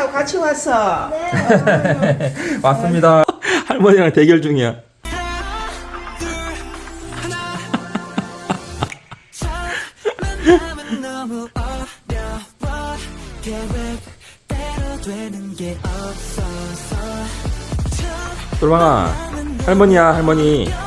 할머니하고 같이 왔어. 네. 왔습니다. 할머니랑 대결 중이야. 똘망아, 할머니야, 할머니.